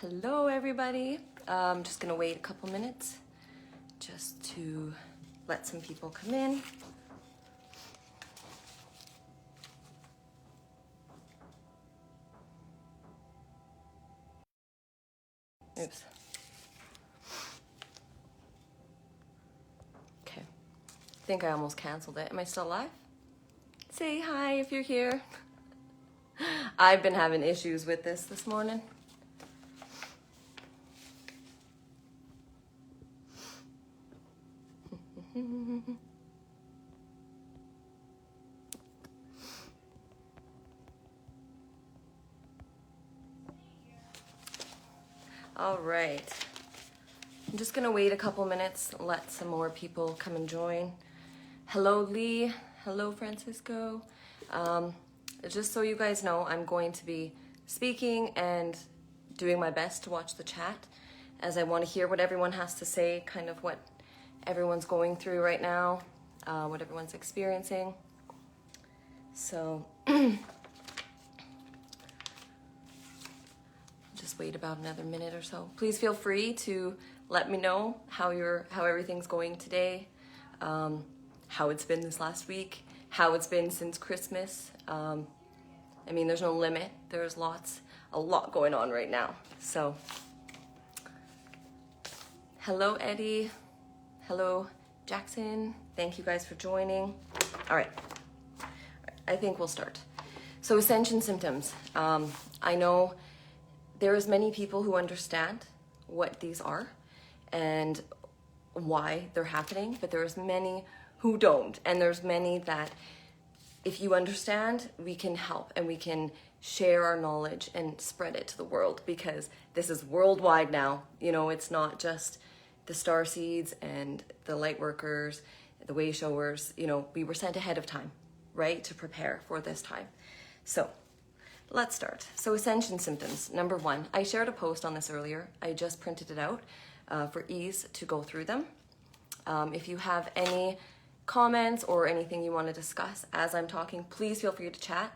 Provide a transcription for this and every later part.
Hello everybody. I'm just gonna wait a couple minutes just to let some people come in. Oops. Okay. I think I almost canceled it. Am I still live? Say hi if you're here. I've been having issues with this morning. All right. I'm just gonna wait a couple minutes, let some more people come and join. Hello, Lee. Hello, Francisco. Just so you guys know, I'm going to be speaking and doing my best to watch the chat, as I want to hear what everyone has to say, kind of what everyone's going through right now, what everyone's experiencing. So just wait about another minute or so. Please feel free to let me know how everything's going today, how it's been this last week, how it's been since Christmas. I mean, there's no limit. There's a lot going on right now. So, hello, Eddie. Hello, Jackson. Thank you guys for joining. All right. I think we'll start. So, Ascension Symptoms. I know there's many people who understand what these are and why they're happening, but there's many who don't. And there's many that, if you understand, we can help and we can share our knowledge and spread it to the world, because this is worldwide now. You know, it's not just the star seeds and the light workers, the way showers. You know, we were sent ahead of time, right, to prepare for this time. So let's start. So Ascension Symptoms, number 1. I shared a post on this earlier. I just printed it out for ease to go through them. If you have any comments or anything you want to discuss as I'm talking, please feel free to chat.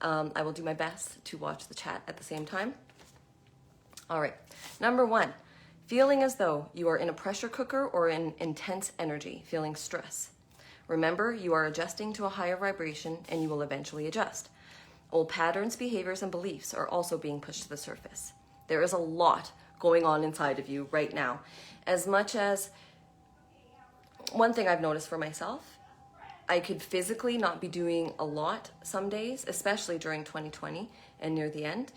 I will do my best to watch the chat at the same time. All right, number 1, feeling as though you are in a pressure cooker or in intense energy, feeling stress. Remember, you are adjusting to a higher vibration and you will eventually adjust. Old patterns, behaviors, and beliefs are also being pushed to the surface. There is a lot going on inside of you right now. As much as one thing I've noticed for myself, I could physically not be doing a lot some days, especially during 2020 and near the end.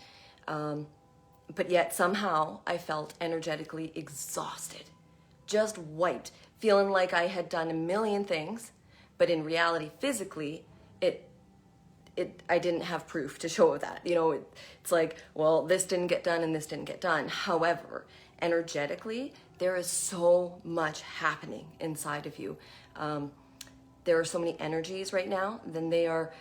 But yet somehow I felt energetically exhausted, just wiped, feeling like I had done a million things, but in reality, physically, I didn't have proof to show that. You know, it's like, well, this didn't get done and this didn't get done. However, energetically, there is so much happening inside of you. There are so many energies right now, then they're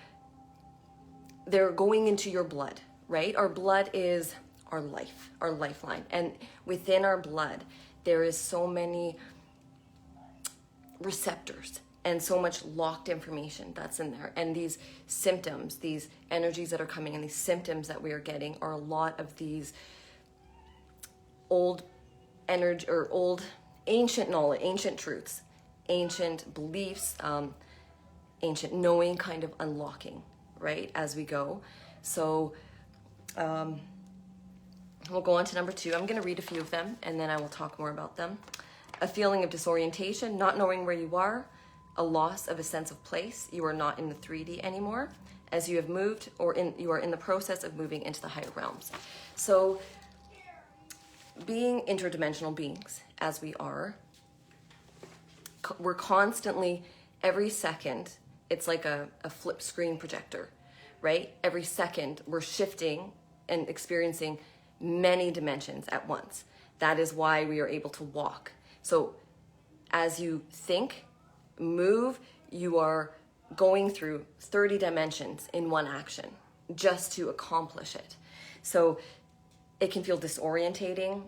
going into your blood, right? Our blood is our life, our lifeline. And within our blood, there is so many receptors and so much locked information that's in there. And these symptoms, these energies that are coming and these symptoms that we are getting are a lot of these old energy or old ancient knowledge, ancient truths, ancient beliefs, ancient knowing kind of unlocking, right, as we go. So we'll go on to number 2. I'm going to read a few of them and then I will talk more about them. A feeling of disorientation, not knowing where you are, a loss of a sense of place. You are not in the 3D anymore, as you have moved you are in the process of moving into the higher realms. So being interdimensional beings, as we are, we're constantly, every second, it's like a flip screen projector, right? Every second we're shifting and experiencing many dimensions at once. That is why we are able to walk. So as you think, move, you are going through 30 dimensions in one action just to accomplish it. So it can feel disorientating.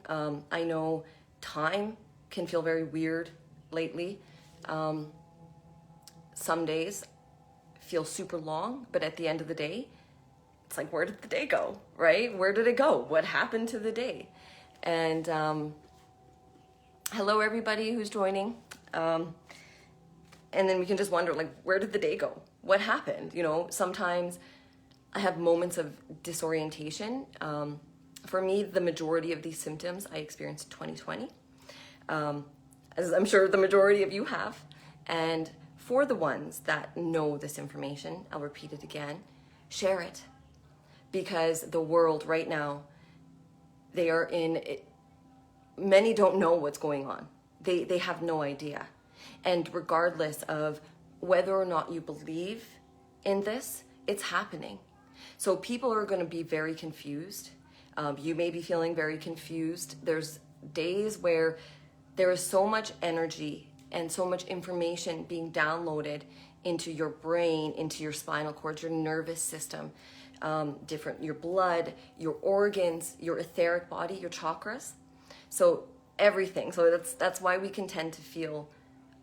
I know time can feel very weird lately. Some days feel super long, but at the end of the day, it's like, where did the day go, right? Where did it go? What happened to the day? And hello everybody who's joining. And then we can just wonder, like, where did the day go? What happened? You know, sometimes I have moments of disorientation. For me, the majority of these symptoms I experienced in 2020, as I'm sure the majority of you have. And for the ones that know this information, I'll repeat it again, share it. Because the world right now, they are in it, many don't know what's going on. They have no idea. And regardless of whether or not you believe in this, it's happening. So people are going to be very confused. You may be feeling very confused. There's days where there is so much energy and so much information being downloaded into your brain, into your spinal cord, your nervous system, your blood, your organs, your etheric body, your chakras. So everything. So that's why we can tend to feel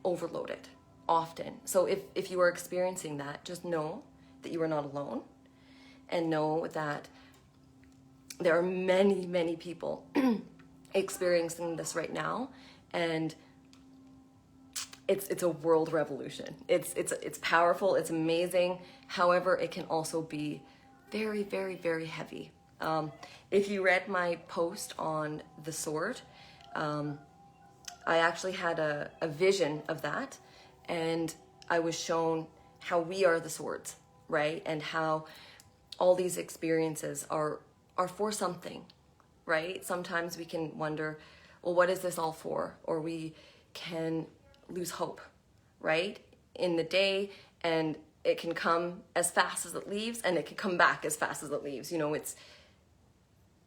overloaded often. So if you are experiencing that, just know that you are not alone, and know that there are many, many people experiencing this right now, and it's a world revolution. It's powerful, it's amazing. However, it can also be very, very, very heavy. If you read my post on the sword, I actually had a vision of that, and I was shown how we are the swords, right? And how all these experiences are for something, right? Sometimes we can wonder, well, what is this all for? Or we can lose hope, right? In the day, and it can come as fast as it leaves, and it can come back as fast as it leaves. You know,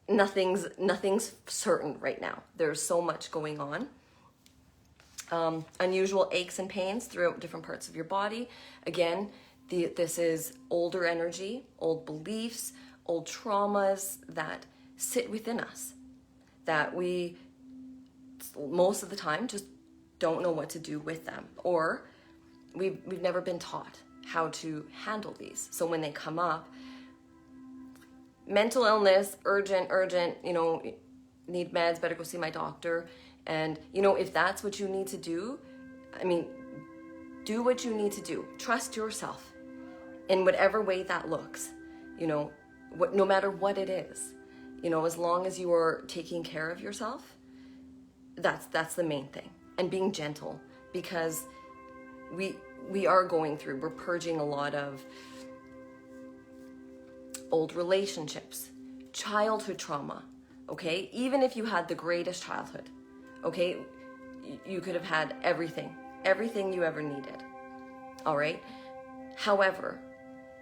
nothing's certain right now. There's so much going on. Unusual aches and pains throughout different parts of your body. Again, this is older energy, old beliefs, old traumas that sit within us, that we most of the time just don't know what to do with them, or we've never been taught how to handle these. So when they come up, mental illness, urgent, you know, need meds, better go see my doctor. And, you know, if that's what you need to do, I mean, do what you need to do. Trust yourself in whatever way that looks, you know, no matter what it is, you know, as long as you are taking care of yourself, that's the main thing. And being gentle, because we are going through, we're purging a lot of old relationships, childhood trauma, okay? Even if you had the greatest childhood, okay, you could have had everything you ever needed, all right? However,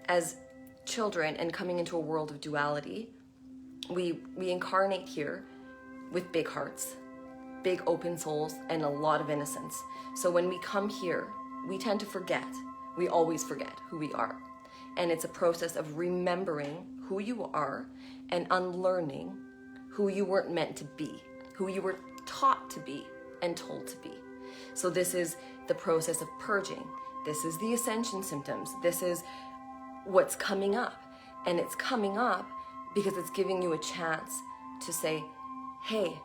as children and coming into a world of duality, we incarnate here with big hearts, big open souls, and a lot of innocence. So when we come here, we tend to forget. We always forget who we are. And it's a process of remembering who you are and unlearning who you weren't meant to be, who you were taught to be and told to be. So this is the process of purging. This is the Ascension Symptoms. This is what's coming up. And it's coming up because it's giving you a chance to say, hey,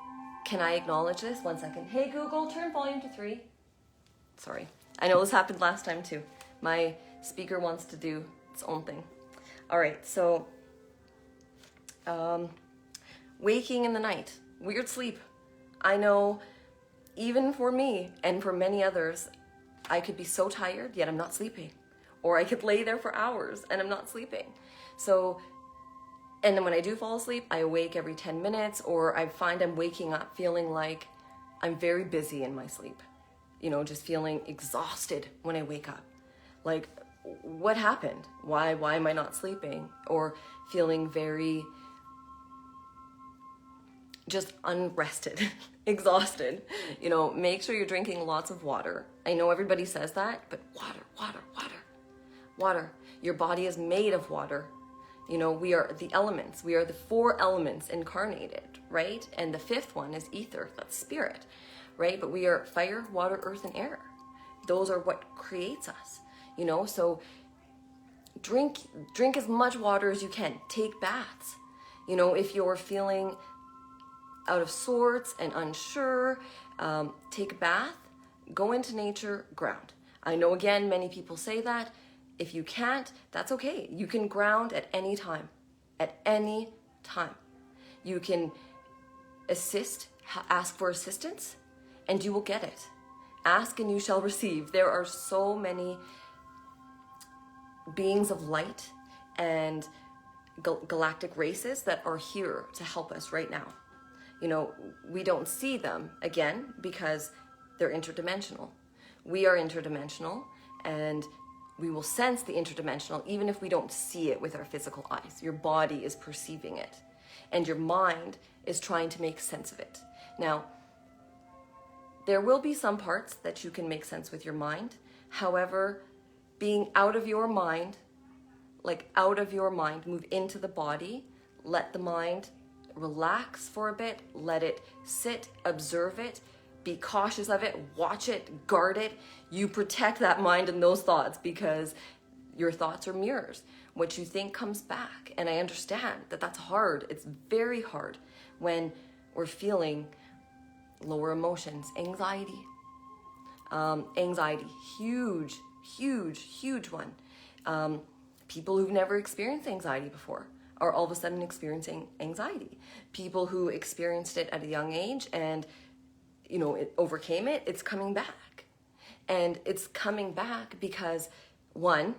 can I acknowledge this? 1 second. Hey, Google, turn volume to 3. Sorry. I know this happened last time too. My speaker wants to do its own thing. All right, so waking in the night, weird sleep. I know even for me and for many others, I could be so tired, yet I'm not sleeping. Or I could lay there for hours and I'm not sleeping. So, and then when I do fall asleep, I awake every 10 minutes, or I find I'm waking up feeling like I'm very busy in my sleep. You know, just feeling exhausted when I wake up. Like, what happened? Why am I not sleeping? Or feeling very just unrested, exhausted. You know, make sure you're drinking lots of water. I know everybody says that, but water. Your body is made of water. You know, we are the elements. We are the 4 elements incarnated, right? And the 5th one is ether, that's spirit, right? But we are fire, water, earth, and air. Those are what creates us, you know? So drink as much water as you can. Take baths. You know, if you're feeling out of sorts and unsure, take a bath, go into nature, ground. I know, again, many people say that. If you can't, that's okay. You can ground at any time. At any time. You can ask for assistance, and you will get it. Ask and you shall receive. There are so many beings of light and galactic races that are here to help us right now. You know, we don't see them, again, because they're interdimensional. We are interdimensional, and we will sense the interdimensional even if we don't see it with our physical eyes. Your body is perceiving it, and your mind is trying to make sense of it. Now, there will be some parts that you can make sense with your mind. However, being out of your mind, move into the body, let the mind relax for a bit, let it sit, observe it, be cautious of it, watch it, guard it. You protect that mind and those thoughts, because your thoughts are mirrors. What you think comes back. And I understand that that's hard. It's very hard when we're feeling lower emotions, anxiety. Anxiety, huge one. People who've never experienced anxiety before are all of a sudden experiencing anxiety. People who experienced it at a young age and, you know, it overcame it, it's coming back. And it's coming back because, one,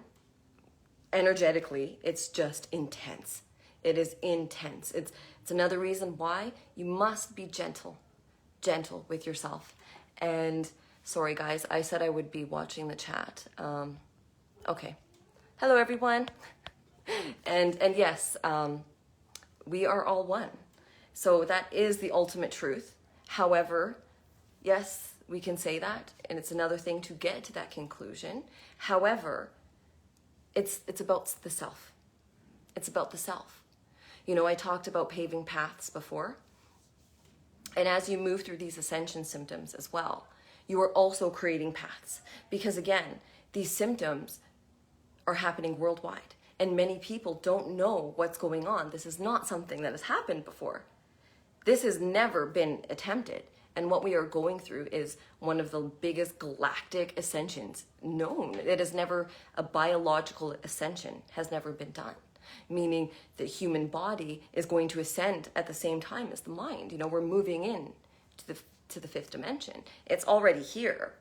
energetically, it's just intense. It is intense. It's another reason why you must be gentle with yourself. And sorry guys, I said I would be watching the chat. Okay. Hello everyone. And yes, we are all one. So that is the ultimate truth. However, yes, we can say that, and it's another thing to get to that conclusion. However, it's about the self. It's about the self. You know, I talked about paving paths before. And as you move through these ascension symptoms as well, you are also creating paths. Because again, these symptoms are happening worldwide. And many people don't know what's going on. This is not something that has happened before. This has never been attempted. And what we are going through is one of the biggest galactic ascensions known. It is never, a biological ascension has never been done. Meaning the human body is going to ascend at the same time as the mind. You know, we're moving in to the fifth dimension. It's already here.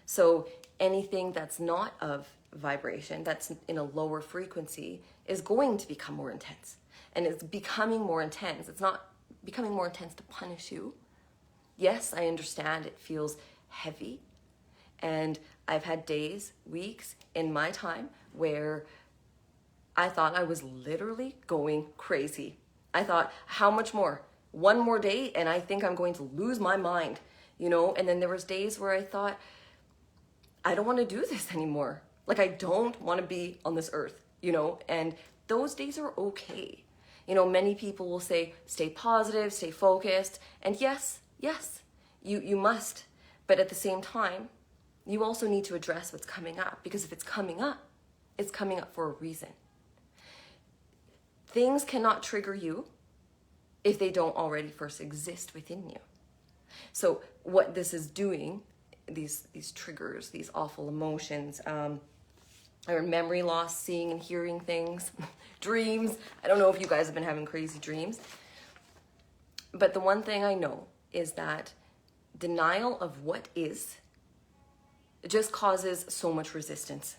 So anything that's not of vibration, that's in a lower frequency, is going to become more intense. And it's becoming more intense. It's not becoming more intense to punish you. Yes, I understand it feels heavy. And I've had days, weeks in my time where I thought I was literally going crazy. I thought, how much more? One more day and I think I'm going to lose my mind, you know? And then there was days where I thought, I don't want to do this anymore. Like, I don't want to be on this earth, you know? And those days are okay. You know, many people will say, stay positive, stay focused. And yes, you must. But at the same time, you also need to address what's coming up, because if it's coming up for a reason. Things cannot trigger you if they don't already first exist within you. So what this is doing, these triggers, these awful emotions, or memory loss, seeing and hearing things, dreams. I don't know if you guys have been having crazy dreams. But the one thing I know is that denial of what is just causes so much resistance.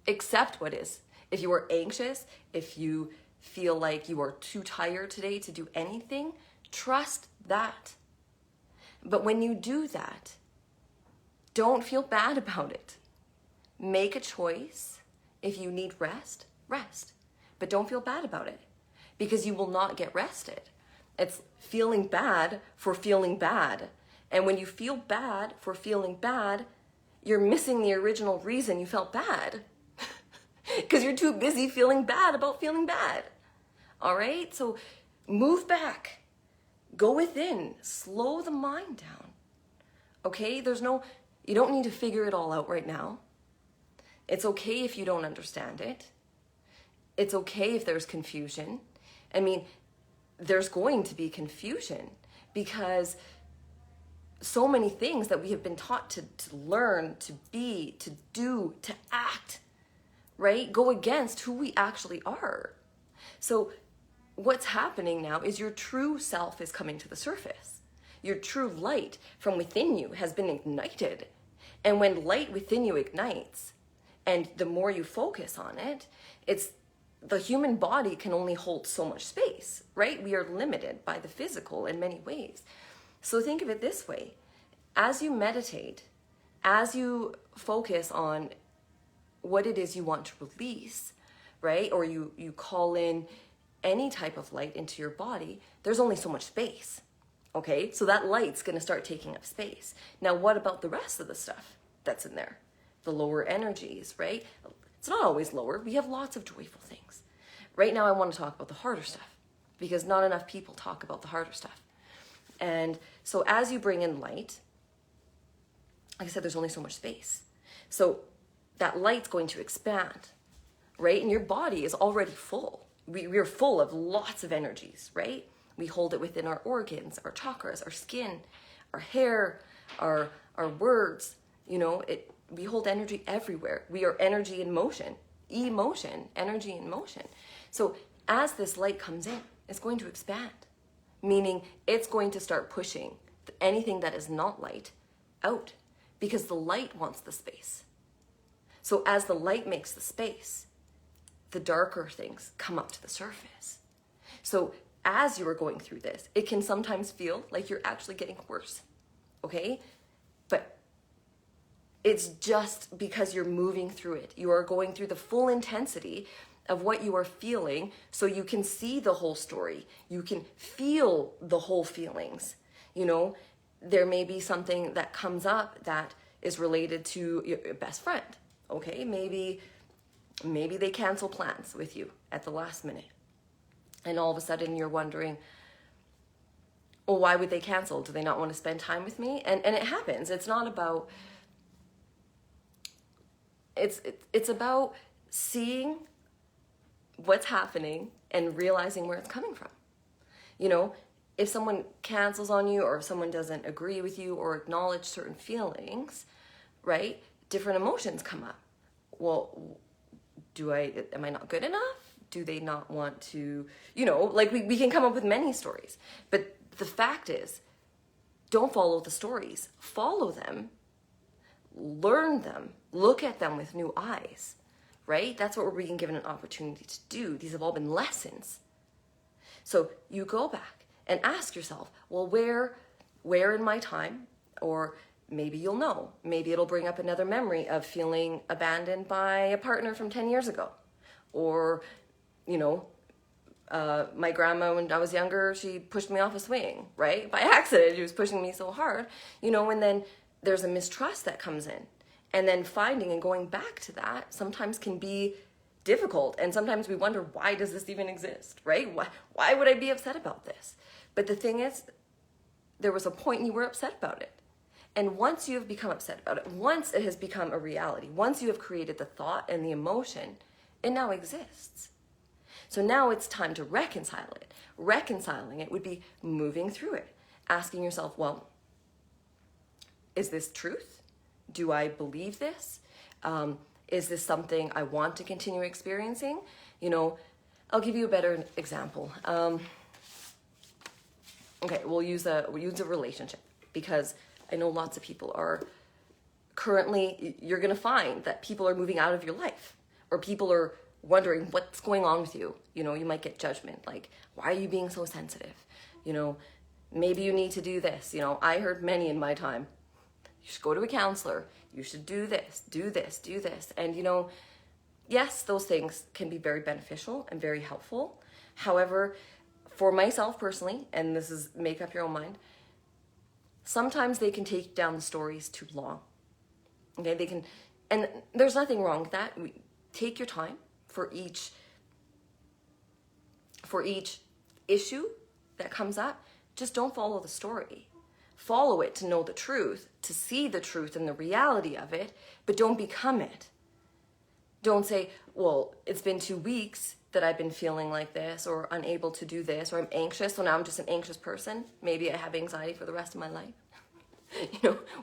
Accept what is. If you are anxious, if you feel like you are too tired today to do anything, trust that. But when you do that, don't feel bad about it. Make a choice. If you need rest, rest. But don't feel bad about it, because you will not get rested. It's feeling bad for feeling bad. And when you feel bad for feeling bad, you're missing the original reason you felt bad. Because you're too busy feeling bad about feeling bad. All right? So move back. Go within. Slow the mind down. Okay? You don't need to figure it all out right now. It's okay if you don't understand it. It's okay if there's confusion. I mean, there's going to be confusion because so many things that we have been taught to learn, to be, to do, to act, right, go against who we actually are. So what's happening now is your true self is coming to the surface. Your true light from within you has been ignited. And when light within you ignites, and the more you focus on it, it's the human body can only hold so much space, right? We are limited by the physical in many ways. So think of it this way. As you meditate, as you focus on what it is you want to release, right? Or you call in any type of light into your body, there's only so much space, okay? So that light's gonna start taking up space. Now, what about the rest of the stuff that's in there? The lower energies, right? It's not always lower. We have lots of joyful things. Right now, I want to talk about the harder stuff because not enough people talk about the harder stuff. And so as you bring in light, like I said, there's only so much space. So that light's going to expand, right? And your body is already full. We're full of lots of energies, right? We hold it within our organs, our chakras, our skin, our hair, our words, you know, we hold energy everywhere. We are energy in motion, emotion, energy in motion. So as this light comes in, it's going to expand, meaning it's going to start pushing anything that is not light out because the light wants the space. So as the light makes the space, the darker things come up to the surface. So as you are going through this, it can sometimes feel like you're actually getting worse, okay? But it's just because you're moving through it. You are going through the full intensity of what you are feeling so you can see the whole story. You can feel the whole feelings. You know, there may be something that comes up that is related to your best friend, okay? Maybe they cancel plans with you at the last minute. And all of a sudden you're wondering, well, why would they cancel? Do they not want to spend time with me? And it happens. It's not about... It's about seeing what's happening and realizing where it's coming from. You know, if someone cancels on you or if someone doesn't agree with you or acknowledge certain feelings, right? Different emotions come up. Well, am I not good enough? Do they not want to, you know, like we can come up with many stories. But the fact is, don't follow the stories. Follow them. Learn them, look at them with new eyes, right? That's what we're being given an opportunity to do. These have all been lessons. So you go back and ask yourself, well, where in my time, or maybe you'll know, maybe it'll bring up another memory of feeling abandoned by a partner from 10 years ago. Or, you know, my grandma, when I was younger, she pushed me off a swing, right? By accident, she was pushing me so hard, you know, and then there's a mistrust that comes in. And then finding and going back to that sometimes can be difficult. And sometimes we wonder, why does this even exist, right? Why would I be upset about this? But the thing is, there was a point you were upset about it. And once you have become upset about it, once it has become a reality, once you have created the thought and the emotion, it now exists. So now it's time to reconcile it. Reconciling it would be moving through it, asking yourself, well, is this truth? Do I believe this? Is this something I want to continue experiencing? You know, I'll give you a better example. Okay, we'll use a relationship because I know lots of people are currently, you're gonna find that people are moving out of your life or people are wondering what's going on with you. You know, you might get judgment like, why are you being so sensitive? You know, maybe you need to do this. You know, I heard many in my time. You should go to a counselor. You should do this, do this, do this. And, you know, yes, those things can be very beneficial and very helpful. However, for myself personally, and this is make up your own mind, sometimes they can take down the stories too long. Okay, they can, and there's nothing wrong with that. Take your time for each issue that comes up. Just don't follow the story. Follow it to know the truth, to see the truth and the reality of it, but don't become it. Don't say, well, it's been 2 weeks that I've been feeling like this, or unable to do this, or I'm anxious, so now I'm just an anxious person. Maybe I have anxiety for the rest of my life.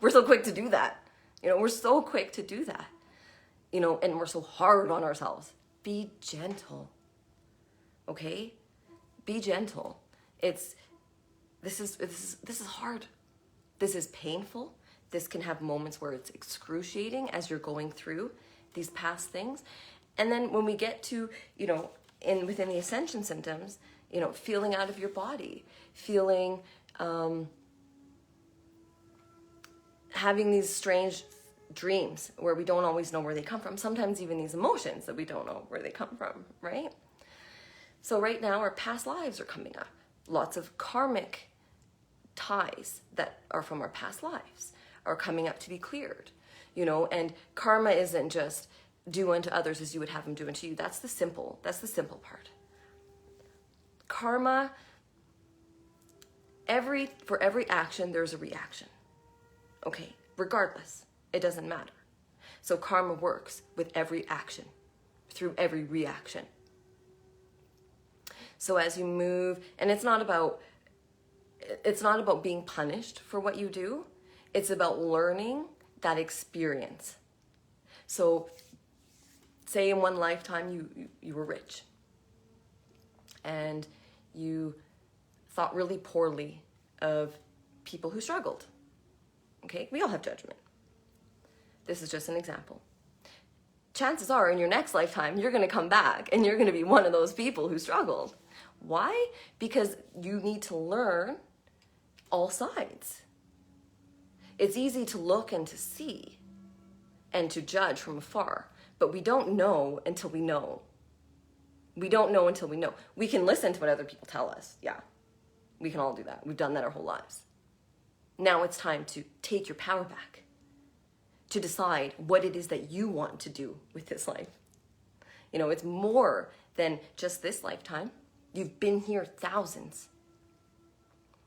We're so quick to do that. We're so quick to do that. And we're so hard on ourselves. Be gentle. Okay? Be gentle. This is hard. This is painful. This can have moments where it's excruciating as you're going through these past things. And then when we get to, within the Ascension symptoms, feeling out of your body, feeling, having these strange dreams where we don't always know where they come from. Sometimes even these emotions that we don't know where they come from, right? So right now our past lives are coming up. Lots of karmic ties that are from our past lives are coming up to be cleared, and karma isn't just do unto others as you would have them do unto you. That's the simple part. Karma, for every action, there's a reaction. Okay, regardless, it doesn't matter. So karma works with every action, through every reaction. So as you move, and it's not about being punished for what you do. It's about learning that experience. So say in one lifetime you were rich and you thought really poorly of people who struggled. Okay, we all have judgment. This is just an example. Chances are in your next lifetime, you're going to come back and you're going to be one of those people who struggled. Why? Because you need to learn all sides. It's easy to look and to see and to judge from afar, but we don't know until we know. We don't know until we know. We can listen to what other people tell us. Yeah, we can all do that. We've done that our whole lives. Now it's time to take your power back, to decide what it is that you want to do with this life. It's more than just this lifetime. You've been here thousands.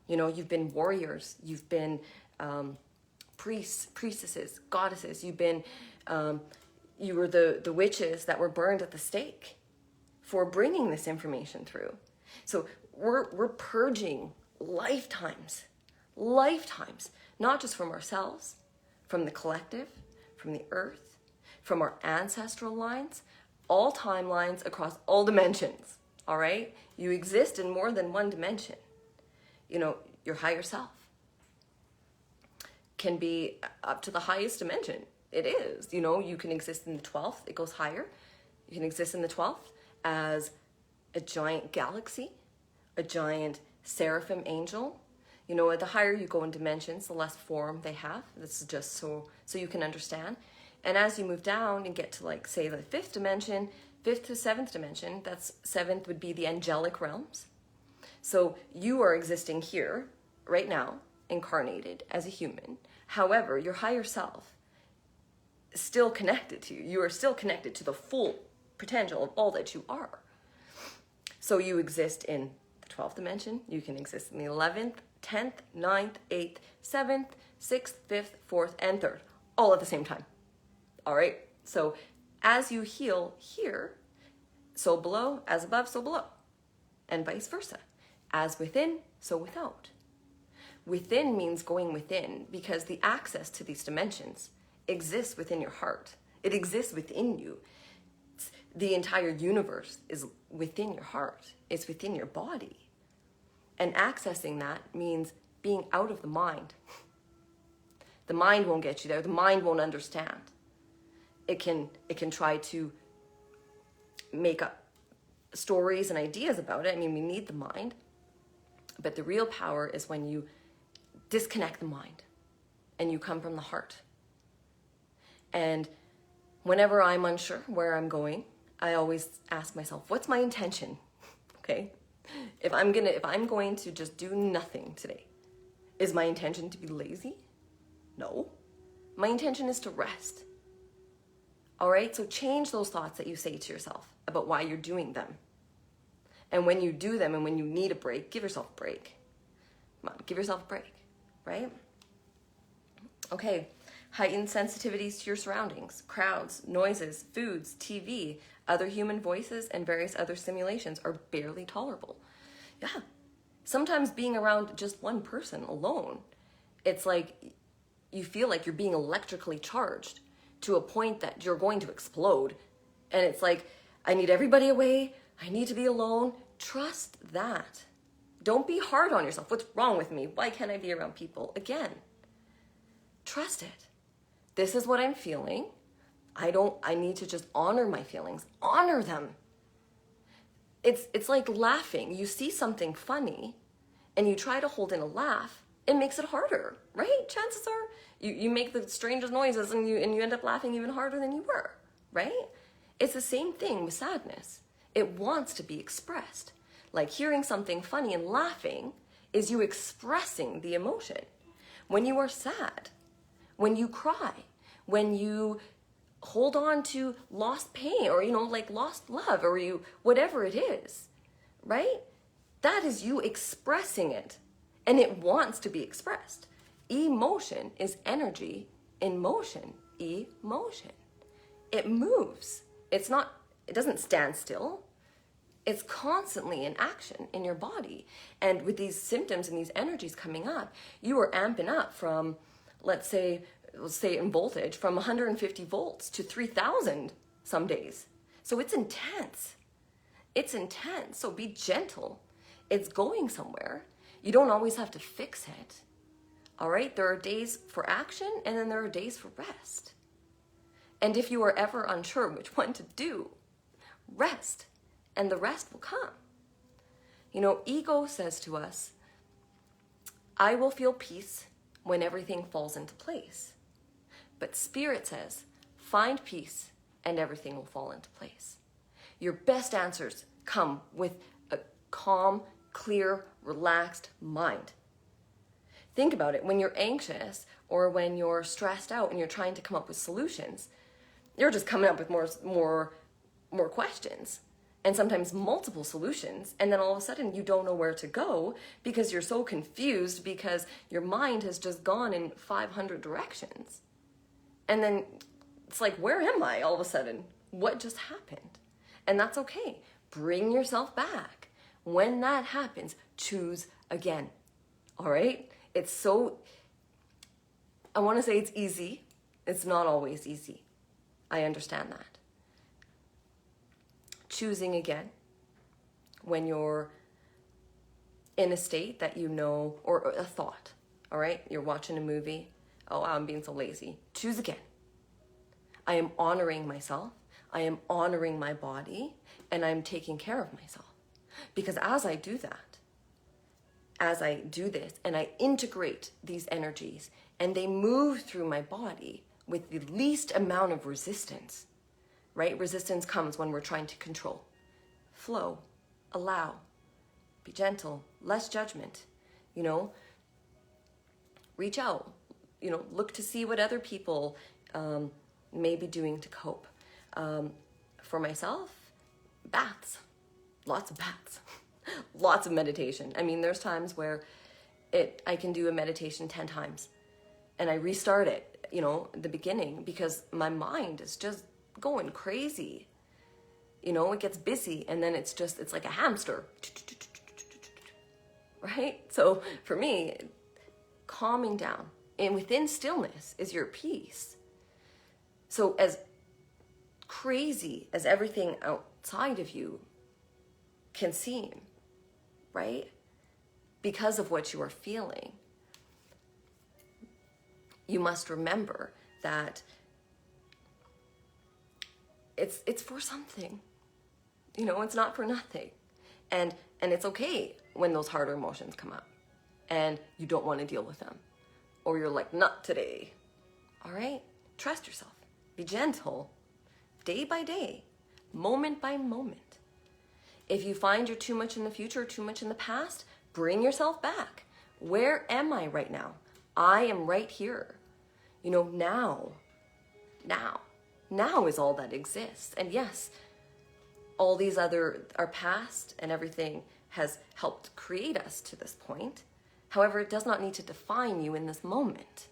You've been warriors. You've been priests, priestesses, goddesses. You've been, you were the witches that were burned at the stake for bringing this information through. So we're purging lifetimes, not just from ourselves, from the collective, from the earth, from our ancestral lines, all timelines across all dimensions, all right? You exist in more than one dimension. Your higher self can be up to the highest dimension. It is, you can exist in the 12th, it goes higher. You can exist in the 12th as a giant galaxy, a giant seraphim angel. The higher you go in dimensions, the less form they have. This is just so you can understand. And as you move down and get to say the 5th dimension, 5th to 7th dimension, that's 7th would be the Angelic Realms. So you are existing here right now, incarnated as a human. However, your higher self is still connected to you. You are still connected to the full potential of all that you are. So you exist in the 12th dimension. You can exist in the 11th, 10th, 9th, 8th, 7th, 6th, 5th, 4th, and 3rd, all at the same time. All right? So as you heal here, so below, as above, so below, and vice versa. As within, so without. Within means going within because the access to these dimensions exists within your heart. It exists within you. The entire universe is within your heart. It's within your body. And accessing that means being out of the mind. The mind won't get you there. The mind won't understand. It can try to make up stories and ideas about it. I mean, we need the mind. But the real power is when you disconnect the mind and you come from the heart. And whenever I'm unsure where I'm going, I always ask myself, what's my intention? Okay? If I'm going to just do nothing today, is my intention to be lazy? No. My intention is to rest. All right? So change those thoughts that you say to yourself about why you're doing them. And when you do them and when you need a break, give yourself a break. Come on, give yourself a break, right? Okay, Heightened sensitivities to your surroundings, crowds, noises, foods, TV, other human voices, and various other stimulations are barely tolerable. Yeah. Sometimes being around just one person alone, it's like you feel like you're being electrically charged to a point that you're going to explode. And it's like, I need everybody away. I need to be alone. Trust that. Don't be hard on yourself. What's wrong with me? Why can't I be around people? Again, trust it. This is what I'm feeling. I need to just honor my feelings. Honor them. It's like laughing. You see something funny and you try to hold in a laugh. It makes it harder, right? Chances are you make the strangest noises and you end up laughing even harder than you were, right? It's the same thing with sadness. It wants to be expressed. Like hearing something funny and laughing is you expressing the emotion. When you are sad, when you cry, when you hold on to lost pain or, like lost love or whatever it is, right? That is you expressing it and it wants to be expressed. Emotion is energy in motion. Emotion. It moves. It doesn't stand still. It's constantly in action in your body. And with these symptoms and these energies coming up, you are amping up from, let's say in voltage, from 150 volts to 3,000 some days. So it's intense. It's intense. So be gentle. It's going somewhere. You don't always have to fix it. All right? There are days for action and then there are days for rest. And if you are ever unsure which one to do, rest. And the rest will come. Ego says to us, I will feel peace when everything falls into place. But spirit says, find peace and everything will fall into place. Your best answers come with a calm, clear, relaxed mind. Think about it. When you're anxious or when you're stressed out and you're trying to come up with solutions, you're just coming up with more questions. And sometimes multiple solutions, and then all of a sudden you don't know where to go because you're so confused because your mind has just gone in 500 directions. And then it's like, where am I all of a sudden? What just happened? And that's okay. Bring yourself back. When that happens, choose again. All right? I want to say it's easy. It's not always easy. I understand that. Choosing again when you're in a state that or a thought, all right? You're watching a movie. Oh, I'm being so lazy. Choose again. I am honoring myself. I am honoring my body, and I'm taking care of myself. Because as I do that, as I do this, and I integrate these energies, and they move through my body with the least amount of resistance, right? Resistance comes when we're trying to control. Flow, allow, be gentle, less judgment, reach out, look to see what other people may be doing to cope. For myself, baths, lots of baths, lots of meditation. I mean, there's times where I can do a meditation 10 times and I restart it, at the beginning because my mind is just going crazy. It gets busy and then it's like a hamster. Right? So for me, calming down and within stillness is your peace. So as crazy as everything outside of you can seem, right? Because of what you are feeling, you must remember that it's for something. It's not for nothing. And it's okay when those harder emotions come up and you don't want to deal with them. Or you're like, not today. All right? Trust yourself. Be gentle. Day by day. Moment by moment. If you find you're too much in the future, too much in the past, bring yourself back. Where am I right now? I am right here. Now. Now is all that exists. And yes, all these our past and everything has helped create us to this point. However, it does not need to define you in this moment.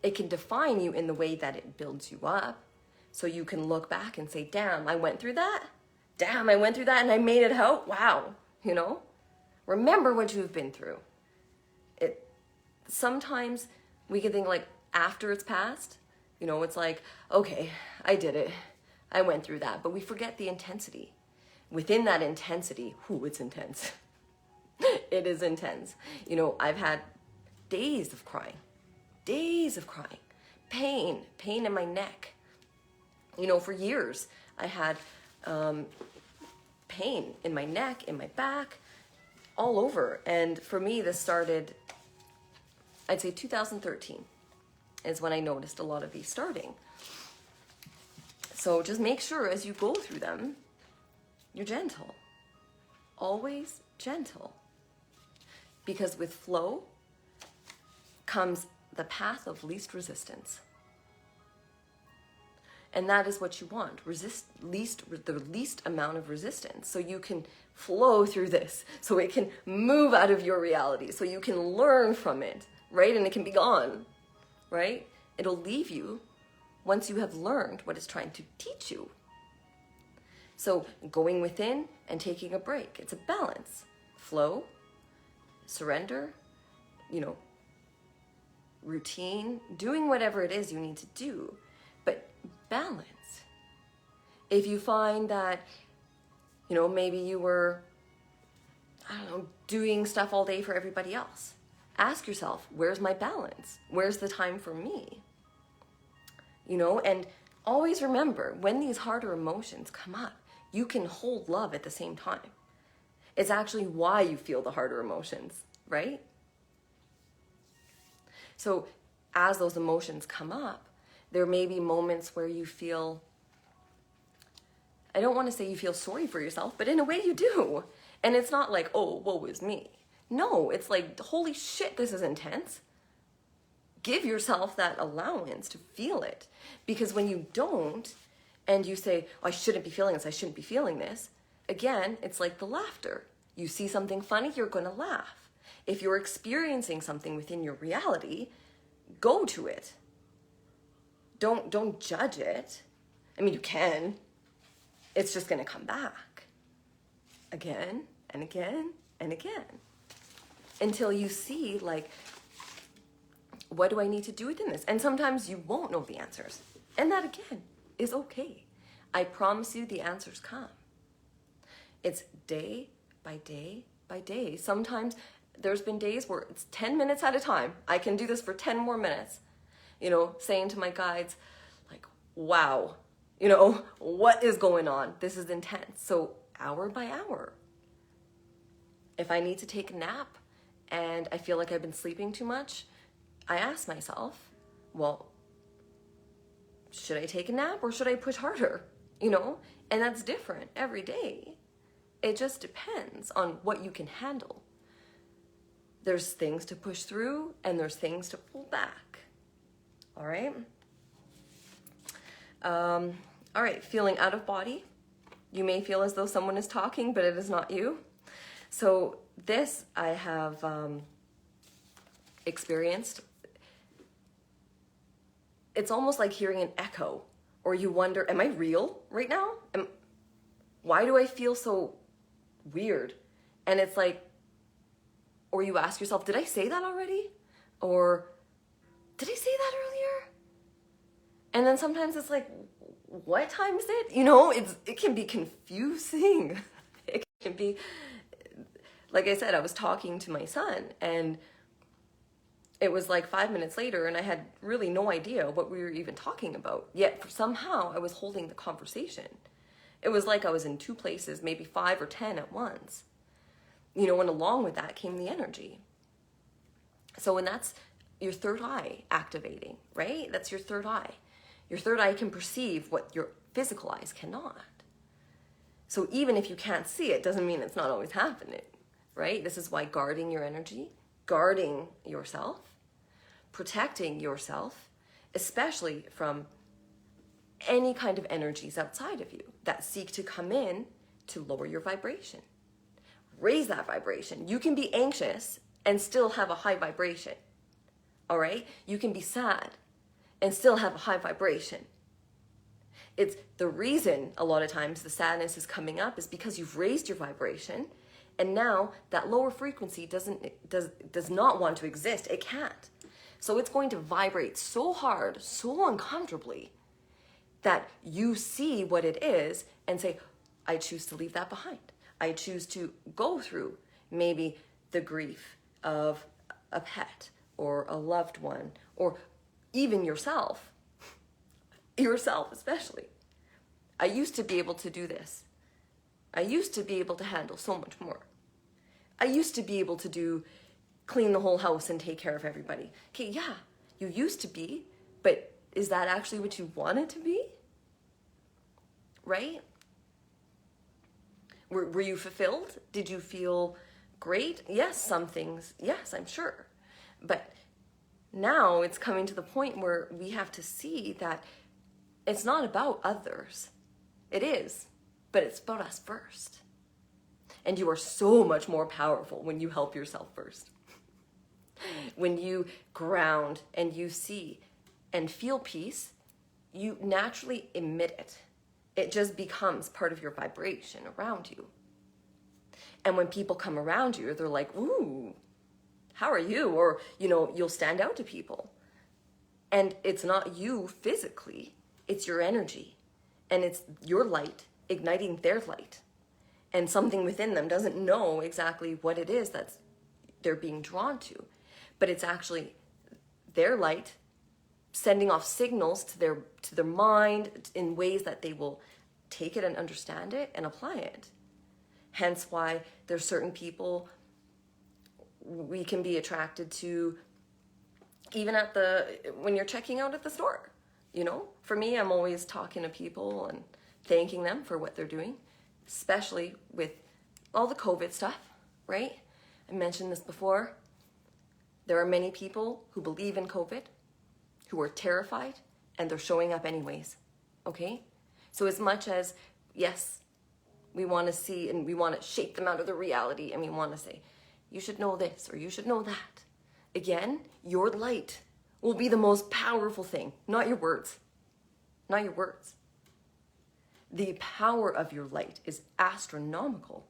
It can define you in the way that it builds you up. So you can look back and say, damn, I went through that. Damn, I went through that and I made it out. Wow. You know, remember what you've been through. Sometimes we can think like after it's passed, you know, it's like, okay, I did it. I went through that. But we forget the intensity. Within that intensity, it's intense. It is intense. You know, I've had days of crying, pain in my neck. You know, for years I had pain in my neck, in my back, all over. And for me, this started, I'd say 2013 is when I noticed a lot of these starting. So just make sure as you go through them, you're gentle. Always gentle. Because with flow comes the path of least resistance. And that is what you want, the least amount of resistance. So you can flow through this, so it can move out of your reality, so you can learn from it, right? And it can be gone, right? It'll leave you once you have learned what it's trying to teach you. So going within and taking a break, it's a balance. Flow, surrender, you know, routine, doing whatever it is you need to do, but balance. If you find that, you know, maybe you were, I don't know, doing stuff all day for everybody else, ask yourself, where's my balance? Where's the time for me? You know, and always remember, when these harder emotions come up, you can hold love at the same time. It's actually why you feel the harder emotions, right? So as those emotions come up, there may be moments where you feel, I don't want to say you feel sorry for yourself, but in a way you do. And it's not like, oh, woe is me. No, it's like, holy shit, this is intense. Give yourself that allowance to feel it. Because when you don't, and you say, oh, I shouldn't be feeling this, I shouldn't be feeling this, again, it's like the laughter. You see something funny, you're going to laugh. If you're experiencing something within your reality, go to it. Don't judge it. I mean, you can. It's just going to come back again and again and again until you see, like, what do I need to do within this? And sometimes you won't know the answers. And that, again, is okay. I promise you the answers come. It's day by day by day. Sometimes there's been days where it's 10 minutes at a time. I can do this for 10 more minutes. You know, saying to my guides, like, wow, you know, what is going on? This is intense. So hour by hour. If I need to take a nap and I feel like I've been sleeping too much, I ask myself, well, should I take a nap or should I push harder? You know, and that's different every day. It just depends on what you can handle. There's things to push through and there's things to pull back. All right. All right. Feeling out of body. You may feel as though someone is talking, but it is not you. So this I have experienced. It's almost like hearing an echo, or you wonder, am I real right now? Why do I feel so weird? And it's like, or you ask yourself, did I say that already? Or did I say that earlier? And then sometimes it's like, what time is it? You know, it can be confusing. It can be, like I said, I was talking to my son and it was like 5 minutes later and I had really no idea what we were even talking about. Yet somehow I was holding the conversation. It was like I was in two places, maybe 5 or 10 at once. You know, and along with that came the energy. So when that's your third eye activating, right? That's your third eye. Your third eye can perceive what your physical eyes cannot. So even if you can't see it, doesn't mean it's not always happening, right? This is why guarding your energy, guarding yourself, protecting yourself, especially from any kind of energies outside of you that seek to come in to lower your vibration. Raise that vibration. You can be anxious and still have a high vibration. All right? You can be sad and still have a high vibration. It's the reason a lot of times the sadness is coming up is because you've raised your vibration, and now that lower frequency does not want to exist. It can't. So it's going to vibrate so hard, so uncomfortably, that you see what it is and say, I choose to leave that behind. I choose to go through maybe the grief of a pet or a loved one, or even yourself especially. I used to be able to do this. I used to be able to handle so much more. I used to be able to clean the whole house and take care of everybody. Okay, yeah, you used to be, but is that actually what you wanted to be? Right? Were you fulfilled? Did you feel great? Yes, some things, yes, I'm sure. But now it's coming to the point where we have to see that it's not about others. It is, but it's about us first. And you are so much more powerful when you help yourself first. When you ground and you see and feel peace, you naturally emit it. It just becomes part of your vibration around you. And when people come around you, they're like, ooh, how are you? Or, you'll stand out to people. And it's not you physically, it's your energy. And it's your light igniting their light. And something within them doesn't know exactly what it is that they're being drawn to. But it's actually their light sending off signals to their mind in ways that they will take it and understand it and apply it. Hence why there's certain people we can be attracted to even when you're checking out at the store. For me, I'm always talking to people and thanking them for what they're doing, especially with all the COVID stuff, right? I mentioned this before. There are many people who believe in COVID, who are terrified, and they're showing up anyways, okay? So as much as, yes, we want to see and we want to shake them out of the reality, and we want to say, you should know this or you should know that. Again, your light will be the most powerful thing, not your words. Not your words. The power of your light is astronomical.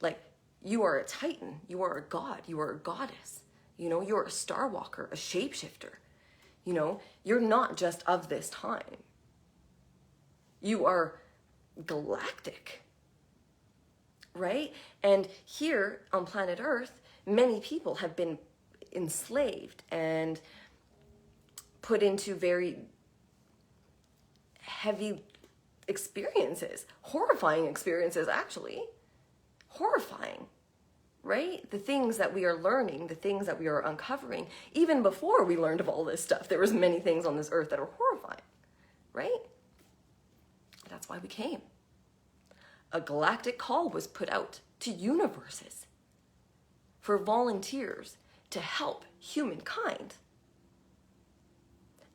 Like, you are a titan, you are a god, you are a goddess. You're a star walker, a shapeshifter. You're not just of this time. You are galactic, right? And here on planet Earth, many people have been enslaved and put into very heavy experiences, horrifying experiences, actually. Horrifying, right? The things that we are learning, the things that we are uncovering, even before we learned of all this stuff, there was many things on this earth that are horrifying, right? That's why we came. A galactic call was put out to universes for volunteers to help humankind.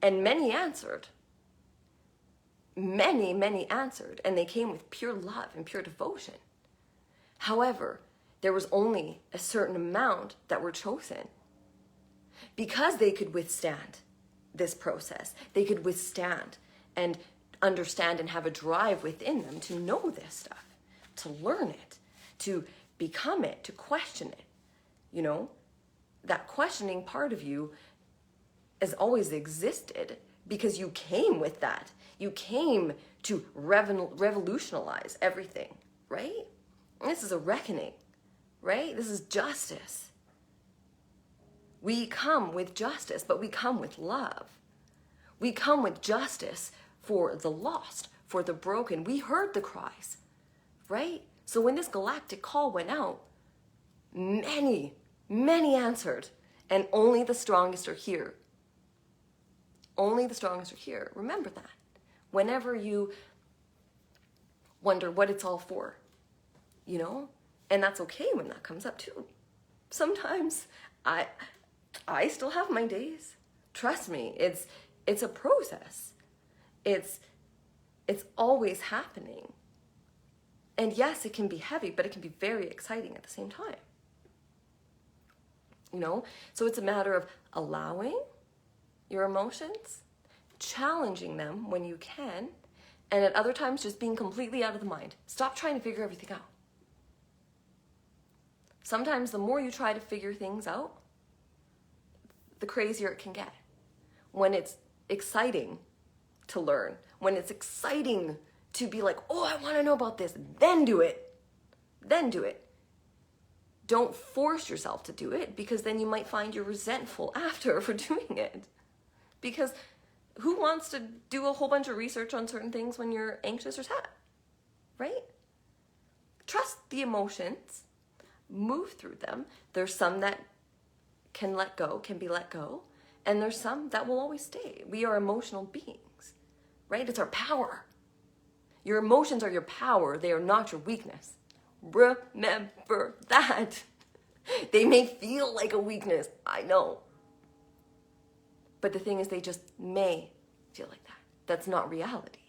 And many answered. Many, many answered, and they came with pure love and pure devotion. However, there was only a certain amount that were chosen because they could withstand this process. They could withstand and understand and have a drive within them to know this stuff, to learn it, to become it, to question it. That questioning part of you has always existed because you came with that. You came to revolutionize everything, right? And this is a reckoning, right? This is justice. We come with justice, but we come with love. We come with justice for the lost, for the broken. We heard the cries, right? So when this galactic call went out, many, many answered, and only the strongest are here. Only the strongest are here. Remember that. Whenever you wonder what it's all for, and that's okay when that comes up too. Sometimes I still have my days. Trust me, it's a process. It's always happening. And yes, it can be heavy, but it can be very exciting at the same time. So it's a matter of allowing your emotions challenging them when you can, and at other times just being completely out of the mind. Stop trying to figure everything out. Sometimes the more you try to figure things out, the crazier it can get. When it's exciting to learn, when it's exciting to be like, oh, I want to know about this, then do it. Then do it. Don't force yourself to do it, because then you might find you're resentful after for doing it. Because who wants to do a whole bunch of research on certain things when you're anxious or sad, right? Trust the emotions, move through them. There's some that can be let go, and there's some that will always stay. We are emotional beings, right? It's our power. Your emotions are your power. They are not your weakness. Remember that. They may feel like a weakness, I know. But the thing is, they just may feel like that. That's not reality.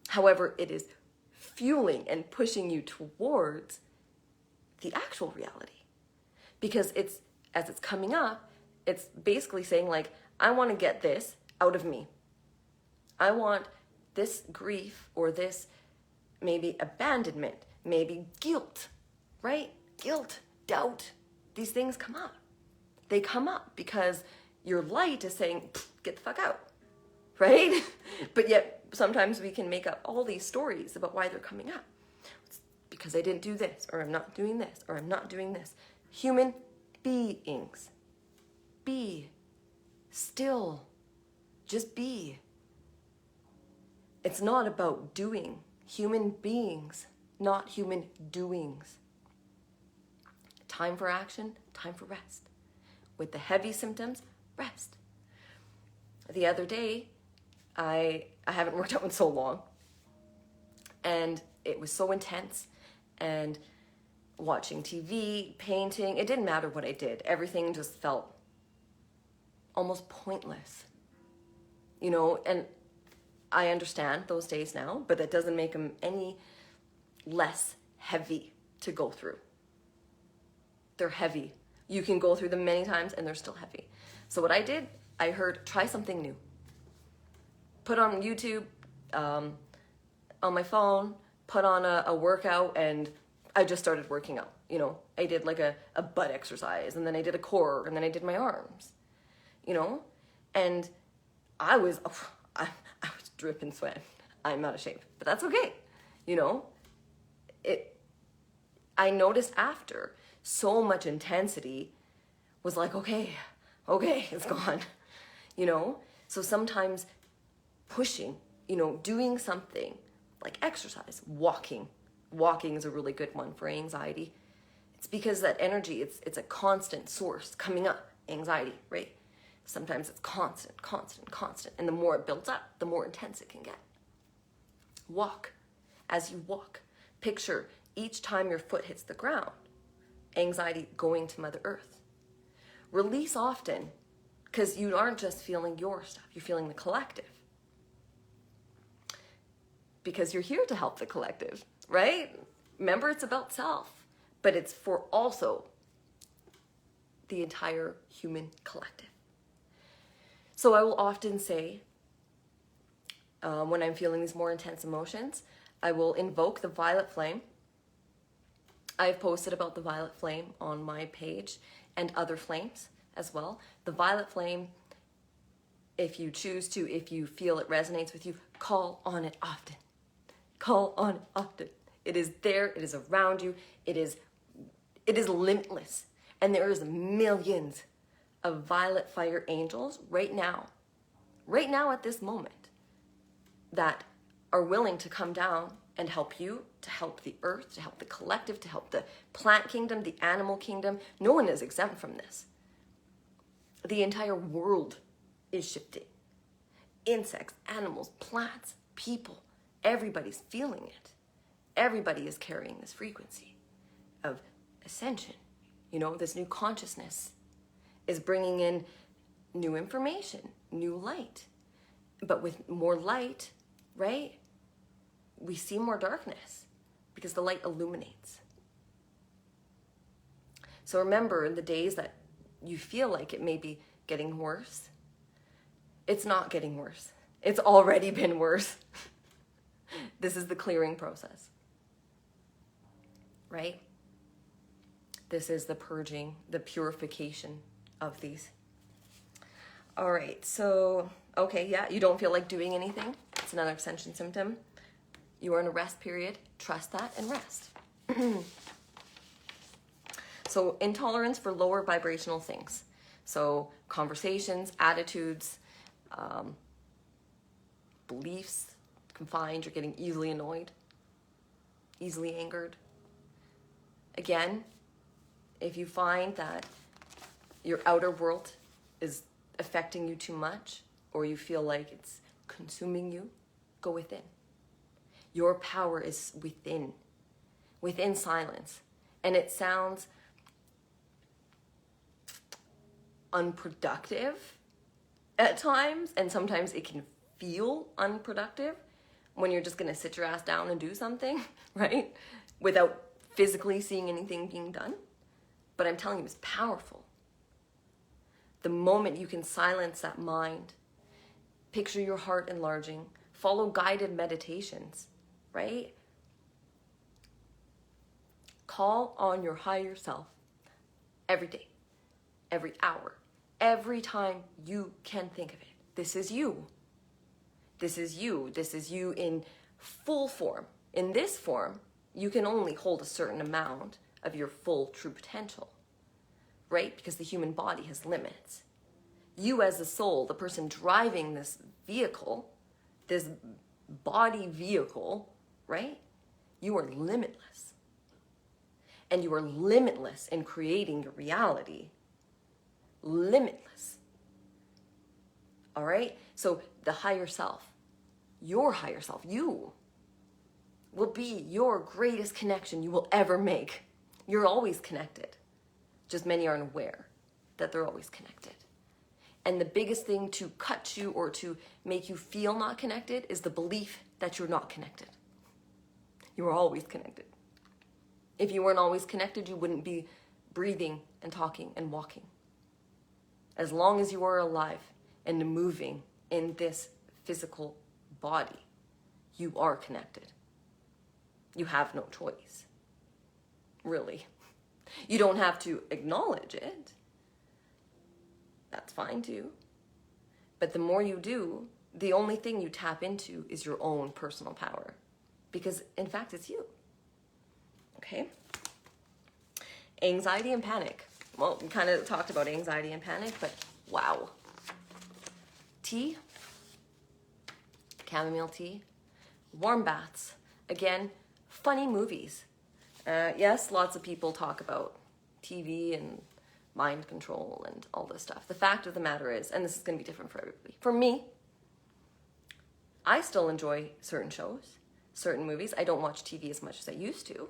However, it is fueling and pushing you towards the actual reality. Because as it's coming up, it's basically saying like, I want to get this out of me. I want this grief or this maybe abandonment, maybe guilt, right? Guilt, doubt, these things come up. They come up because your light is saying, get the fuck out, right? But yet sometimes we can make up all these stories about why they're coming up. It's because I didn't do this, or I'm not doing this, or I'm not doing this. Human beings, be still, just be. It's not about doing. Human beings, not human doings. Time for action, time for rest. With the heavy symptoms, rest. The other day, I haven't worked out in so long, and it was so intense, and watching TV, painting, it didn't matter what I did. Everything just felt almost pointless, you know, and I understand those days now, but that doesn't make them any less heavy to go through. They're heavy. You can go through them many times and they're still heavy. So what I did, I heard, try something new. Put on YouTube, on my phone, put on a workout, and I just started working out. You know, I did like a butt exercise, and then I did a core, and then I did my arms, you know, and I was dripping sweat. I'm out of shape, but that's okay. You know, I noticed after so much intensity was like, okay, it's gone, you know? So sometimes pushing, you know, doing something like exercise, walking is a really good one for anxiety. It's because that energy, it's a constant source coming up, anxiety, right? Sometimes it's constant. And the more it builds up, the more intense it can get. Walk. As you walk, picture each time your foot hits the ground, anxiety going to Mother Earth. Release often, because you aren't just feeling your stuff, you're feeling the collective. Because you're here to help the collective, right? Remember, it's about self, but it's for also the entire human collective. So I will often say, when I'm feeling these more intense emotions, I will invoke the violet flame. I've posted about the violet flame on my page and other flames as well. The violet flame, if you choose to, if you feel it resonates with you, call on it often. Call on it often. It is there, it is around you, it is limitless. And there is millions of violet fire angels right now at this moment, that are willing to come down and help you, to help the earth, to help the collective, to help the plant kingdom, the animal kingdom. No one is exempt from this. The entire world is shifting. Insects, animals, plants, people, everybody's feeling it. Everybody is carrying this frequency of ascension. You know, this new consciousness is bringing in new information, new light. But with more light, right, we see more darkness because the light illuminates. So remember, in the days that you feel like it may be getting worse, It's not getting worse. It's already been worse. This is the clearing process, right? This is the purging, the purification of these. All right, so, okay, yeah, you don't feel like doing anything. It's another ascension symptom. You are in a rest period. Trust that and rest. So intolerance for lower vibrational things. So conversations, attitudes, beliefs, confined, you're getting easily annoyed, easily angered. Again, if you find that your outer world is affecting you too much, or you feel like it's consuming you, go within. Your power is within silence. And it sounds unproductive at times, and sometimes it can feel unproductive when you're just gonna sit your ass down and do something, right? Without physically seeing anything being done. But I'm telling you, it's powerful. The moment you can silence that mind, picture your heart enlarging, follow guided meditations, right? Call on your higher self every day, every hour, every time you can think of it. This is you. This is you. This is you in full form. In this form, you can only hold a certain amount of your full true potential, right? Because the human body has limits. You as the soul, the person driving this vehicle, this body vehicle, right? You are limitless. And you are limitless in creating your reality. Limitless. All right? So the higher self, your higher self, you will be your greatest connection you will ever make. You're always connected. Just many aren't aware that they're always connected. And the biggest thing to cut you or to make you feel not connected is the belief that you're not connected. You are always connected. If you weren't always connected, you wouldn't be breathing and talking and walking. As long as you are alive and moving in this physical body, you are connected. You have no choice. Really. You don't have to acknowledge it. That's fine too. But the more you do, the only thing you tap into is your own personal power. Because in fact, it's you. Okay? Anxiety and panic. Well, we kind of talked about anxiety and panic, but wow. Tea, chamomile tea, warm baths. Again, funny movies. Yes, lots of people talk about TV and mind control and all this stuff. The fact of the matter is, and this is going to be different for everybody. For me, I still enjoy certain shows, certain movies. I don't watch TV as much as I used to,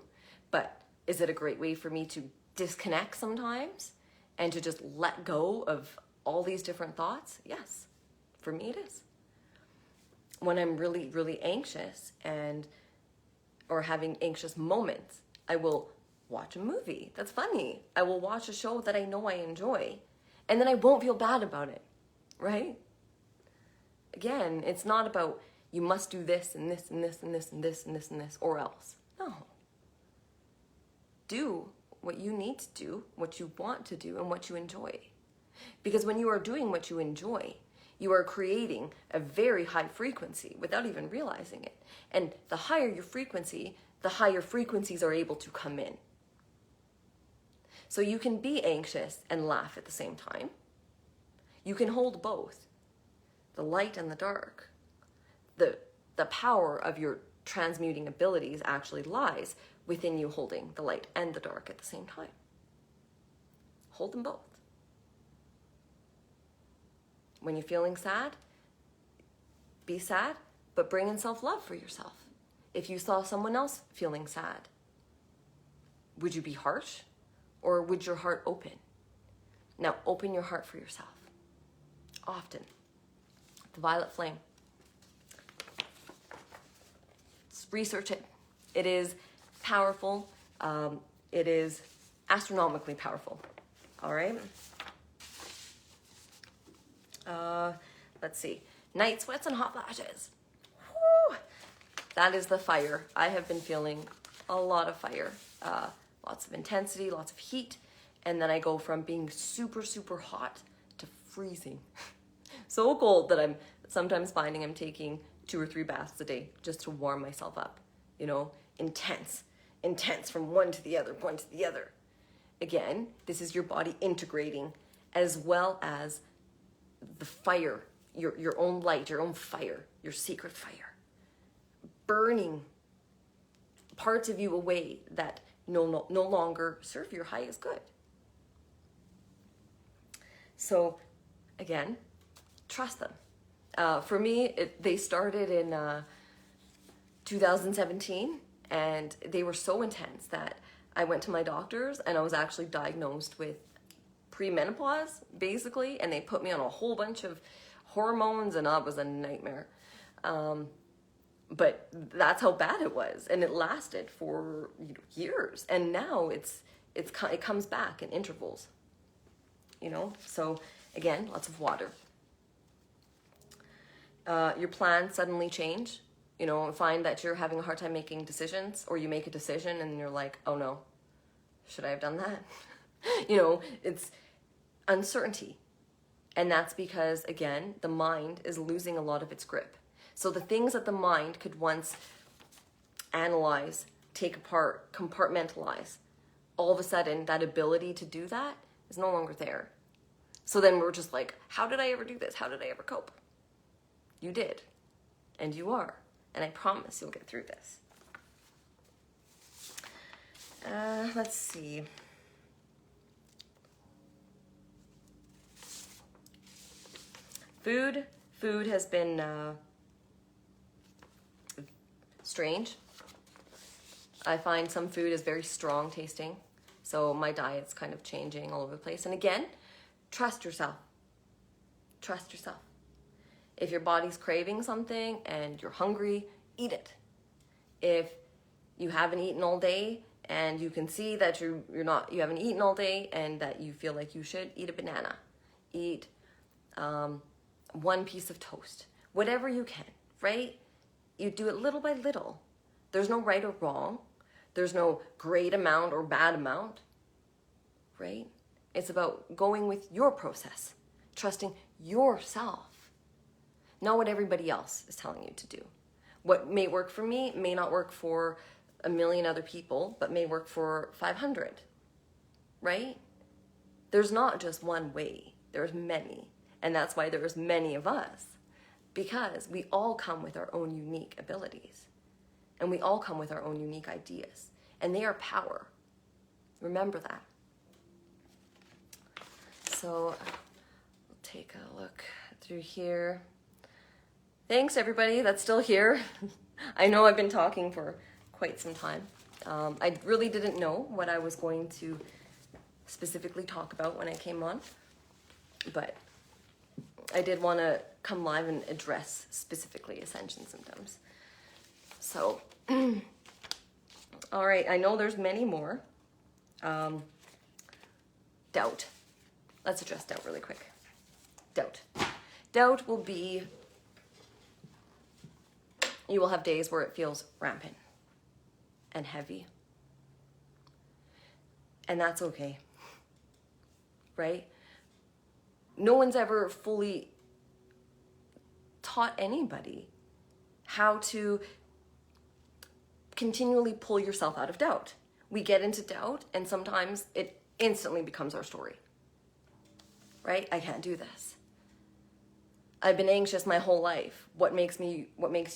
but is it a great way for me to disconnect sometimes and to just let go of all these different thoughts? Yes, for me it is. When I'm really, really anxious or having anxious moments, I will watch a movie that's funny. I will watch a show that I know I enjoy, and then I won't feel bad about it, right? Again, it's not about you must do this and this and this and this and this and this and this or else. No. Do what you need to do, what you want to do, and what you enjoy. Because when you are doing what you enjoy, you are creating a very high frequency without even realizing it. And the higher your frequency, the higher frequencies are able to come in. So you can be anxious and laugh at the same time. You can hold both, the light and the dark. The power of your transmuting abilities actually lies within you holding the light and the dark at the same time. Hold them both. When you're feeling sad, be sad, but bring in self-love for yourself. If you saw someone else feeling sad, would you be harsh? Or would your heart open? Now open your heart for yourself. Often. The violet flame. Just research it. It is powerful. It is astronomically powerful. All right. let's see, night sweats and hot flashes. Woo! That is the fire. I have been feeling a lot of fire, lots of intensity, lots of heat, and then I go from being super, super hot to freezing. So cold that I'm sometimes finding I'm taking 2 or 3 baths a day just to warm myself up. You know, intense from one to the other, one to the other. Again, this is your body integrating as well as the fire, your own light, your own fire, your secret fire. Burning parts of you away that no longer serve your highest good. So again, trust them. For me, they started in 2017, and they were so intense that I went to my doctors and I was actually diagnosed with premenopause, basically, and they put me on a whole bunch of hormones, and that was a nightmare. But that's how bad it was, and it lasted for years. And now it comes back in intervals. You know, so again, lots of water. Your plans suddenly change. You know, find that you're having a hard time making decisions, or you make a decision and you're like, oh no, should I have done that? You know, it's uncertainty. And that's because, again, the mind is losing a lot of its grip. So the things that the mind could once analyze, take apart, compartmentalize, all of a sudden that ability to do that is no longer there. So then we're just like, how did I ever do this? How did I ever cope? You did, and you are, and I promise you'll get through this. Let's see. Food has been strange. I find some food is very strong tasting, so my diet's kind of changing all over the place. And again, trust yourself. Trust yourself. If your body's craving something and you're hungry, eat it. If you haven't eaten all day and you can see that you haven't eaten all day and that you feel like you should, eat a banana. Eat one piece of toast. Whatever you can, right? You do it little by little. There's no right or wrong. There's no great amount or bad amount, right? It's about going with your process, trusting yourself. Not what everybody else is telling you to do. What may work for me may not work for 1 million other people, but may work for 500, right? There's not just one way, there's many. And that's why there's many of us, because we all come with our own unique abilities. And we all come with our own unique ideas. And they are power. Remember that. So, we'll take a look through here. Thanks everybody that's still here. I know I've been talking for quite some time. I really didn't know what I was going to specifically talk about when I came on, but I did want to come live and address specifically Ascension Symptoms. So, all right, I know there's many more. Doubt. Let's address doubt really quick. Doubt. Doubt will be, you will have days where it feels rampant and heavy. And that's okay, right? No one's ever fully taught anybody how to continually pull yourself out of doubt. We get into doubt and sometimes it instantly becomes our story, right? I can't do this. I've been anxious my whole life. What makes you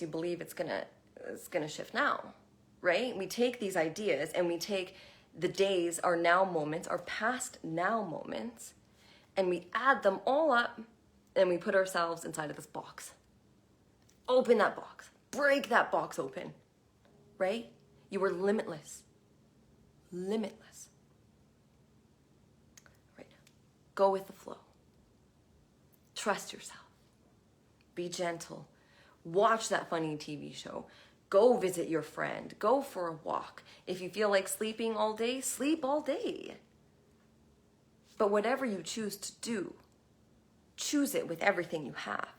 believe it's gonna shift now, right? We take these ideas and we take the days, our now moments, our past now moments, and we add them all up and we put ourselves inside of this box. Open that box. Break that box open, right? You were limitless. Limitless. Right. Go with the flow. Trust yourself. Be gentle. Watch that funny TV show. Go visit your friend. Go for a walk. If you feel like sleeping all day, sleep all day. But whatever you choose to do, choose it with everything you have.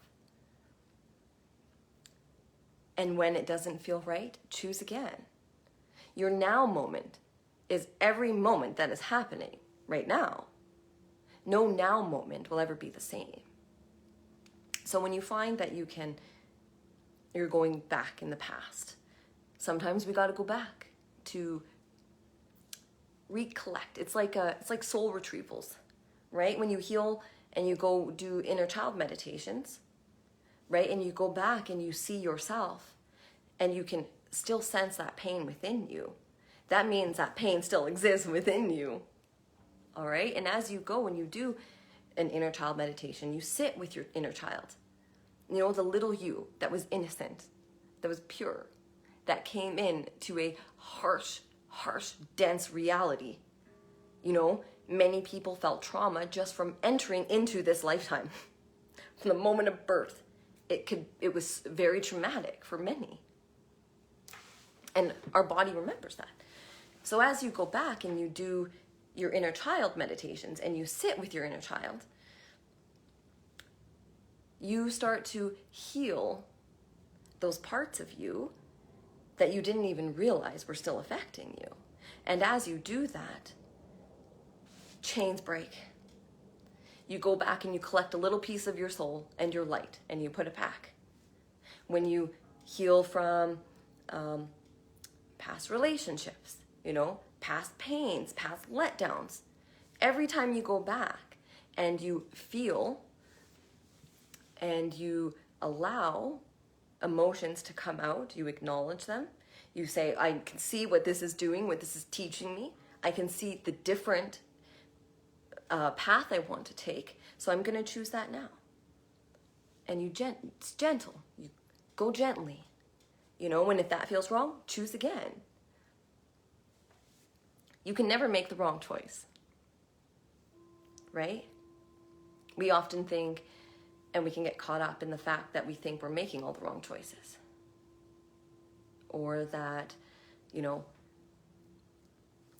And when it doesn't feel right, choose again. Your now moment is every moment that is happening right now. No now moment will ever be the same. So when you find that you're going back in the past, sometimes we got to go back to recollect. It's like soul retrievals, right? When you heal and you go do inner child meditations, right? And you go back and you see yourself and you can still sense that pain within you. That means that pain still exists within you. All right? And as you go and you do an inner child meditation, you sit with your inner child. You know, the little you that was innocent, that was pure, that came in to a harsh, dense reality. You know, many people felt trauma just from entering into this lifetime. From the moment of birth, it was very traumatic for many. And our body remembers that. So as you go back and you do your inner child meditations and you sit with your inner child, you start to heal those parts of you that you didn't even realize were still affecting you. And as you do that, chains break. You go back and you collect a little piece of your soul and your light and you put it back. When you heal from past relationships, you know, past pains, past letdowns, every time you go back and you feel and you allow emotions to come out, you acknowledge them, you say, I can see what this is doing, what this is teaching me. I can see the different path I want to take, so I'm going to choose that now. And it's gentle. You go gently. You know, and if that feels wrong, choose again. You can never make the wrong choice, right? We often think, and we can get caught up in the fact that we think we're making all the wrong choices. Or that, you know,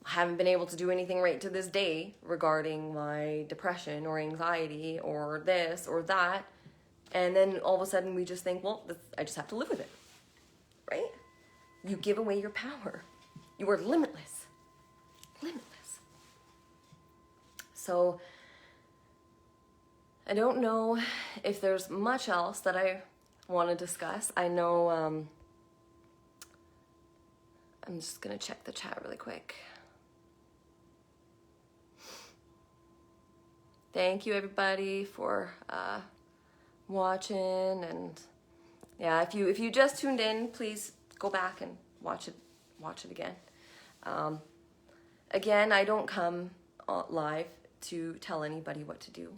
I haven't been able to do anything right to this day regarding my depression or anxiety or this or that. And then all of a sudden we just think, well, I just have to live with it, right? You give away your power. You are limitless. Limitless. So I don't know if there's much else that I want to discuss. I know I'm just going to check the chat really quick. Thank you everybody for watching, and yeah, if you just tuned in, please go back and watch it again. Again, I don't come live to tell anybody what to do.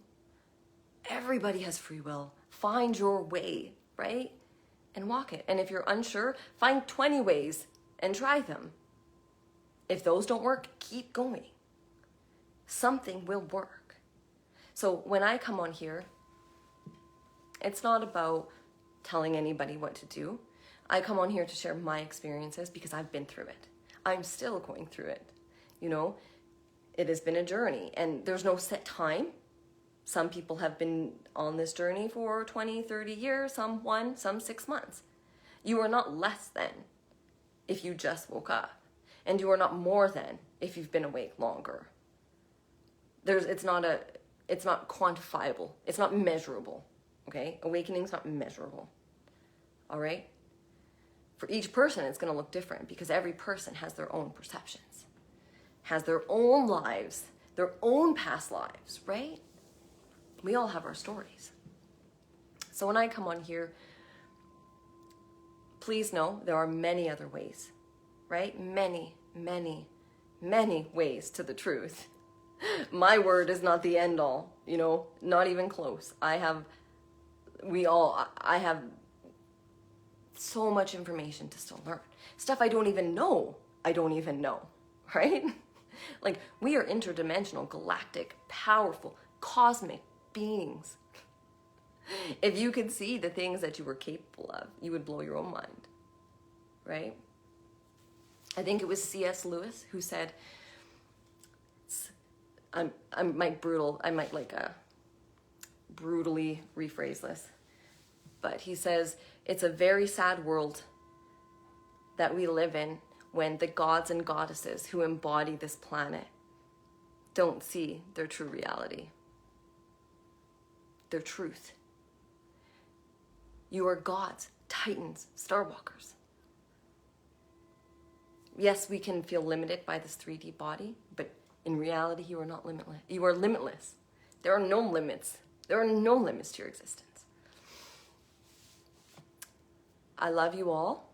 Everybody has free will. Find your way, right? And walk it. And if you're unsure, find 20 ways and try them. If those don't work, keep going. Something will work. So when I come on here, it's not about telling anybody what to do. I come on here to share my experiences because I've been through it. I'm still going through it. You know, it has been a journey and there's no set time. Some people have been on this journey for 20, 30 years, some 6 months. You are not less than if you just woke up. And you are not more than if you've been awake longer. It's not quantifiable. It's not measurable. Okay? Awakening's not measurable. All right? For each person, it's going to look different because every person has their own perceptions, has their own lives, their own past lives, right? We all have our stories. So when I come on here, please know there are many other ways, right? Many, many, many ways to the truth. My word is not the end all, you know, not even close. I have so much information to still learn. Stuff I don't even know, right? Like, we are interdimensional, galactic, powerful, cosmic beings. If you could see the things that you were capable of, you would blow your own mind, right? I think it was C.S. Lewis who said, I might brutally rephrase this, but he says it's a very sad world that we live in when the gods and goddesses who embody this planet don't see their true reality, their truth. You are gods, titans, starwalkers. Yes, we can feel limited by this 3D body, but in reality, you are not limitless. You are limitless. There are no limits. There are no limits to your existence. I love you all.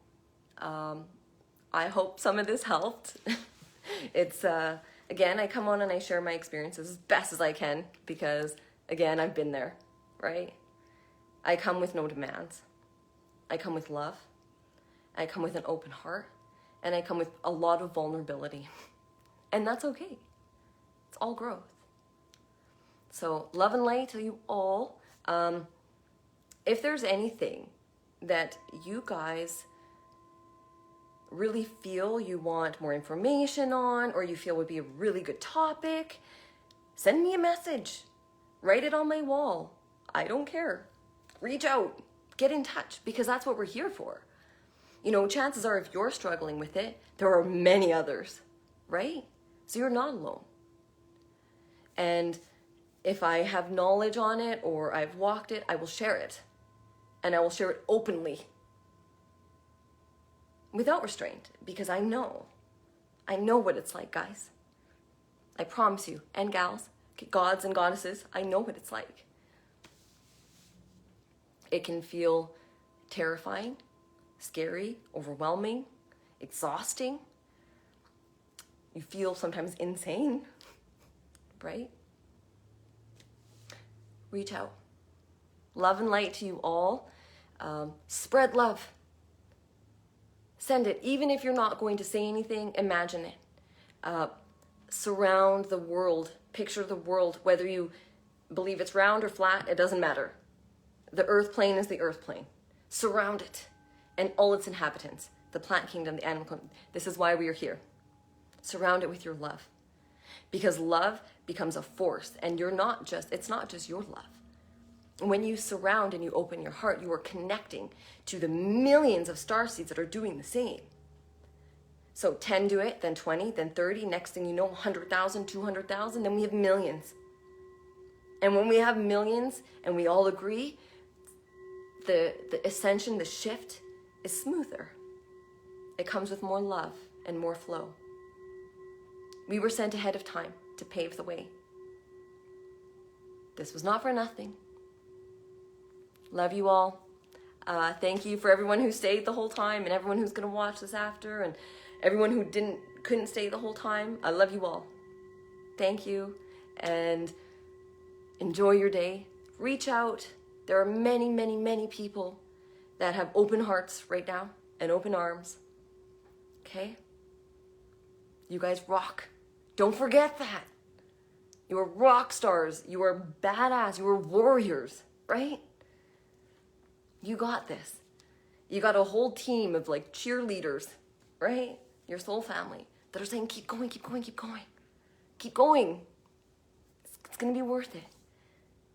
I hope some of this helped. It's, again, I come on and I share my experiences as best as I can because, again, I've been there, right? I come with no demands. I come with love. I come with an open heart. And I come with a lot of vulnerability. And that's okay. It's all growth. So love and light to you all. If there's anything that you guys really feel you want more information on, or you feel would be a really good topic, send me a message. Write it on my wall. I don't care. Reach out. Get in touch, because that's what we're here for. You know, chances are if you're struggling with it, there are many others, right? So you're not alone. And if I have knowledge on it or I've walked it, I will share it. And I will share it openly. Without restraint, because I know what it's like, guys. I promise you, and gals, gods and goddesses, I know what it's like. It can feel terrifying, scary, overwhelming, exhausting. You feel sometimes insane, right? Reach out. Love and light to you all. Spread love. Send it. Even if you're not going to say anything, imagine it. Surround the world. Picture the world. Whether you believe it's round or flat, it doesn't matter. The earth plane is the earth plane. Surround it and all its inhabitants. The plant kingdom, the animal kingdom. This is why we are here. Surround it with your love. Because love becomes a force, and it's not just your love. When you surround and you open your heart, you are connecting to the millions of starseeds that are doing the same. So 10 do it, then 20, then 30. Next thing you know, 100,000, 200,000, then we have millions. And when we have millions and we all agree, the ascension, the shift is smoother. It comes with more love and more flow. We were sent ahead of time to pave the way. This was not for nothing. Love you all. Thank you for everyone who stayed the whole time, and everyone who's going to watch this after, and everyone who couldn't stay the whole time. I love you all. Thank you, and enjoy your day. Reach out. There are many, many, many people that have open hearts right now and open arms. Okay? You guys rock. Don't forget that. You are rock stars. You are badass. You are warriors, right? You got this. You got a whole team of like cheerleaders, right? Your soul family that are saying, keep going, keep going, keep going. Keep going. It's going to be worth it.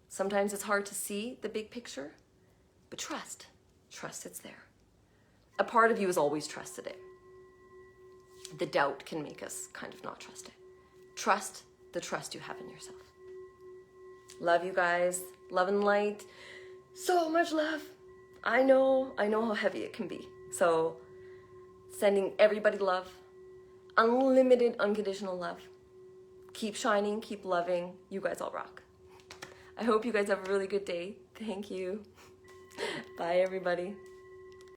Sometimes it's hard to see the big picture, but trust. Trust it's there. A part of you has always trusted it. The doubt can make us kind of not trust it. Trust the trust you have in yourself. Love you guys. Love and light. So much love. I know how heavy it can be. So sending everybody love. Unlimited, unconditional love. Keep shining, keep loving. You guys all rock. I hope you guys have a really good day. Thank you. Bye, everybody.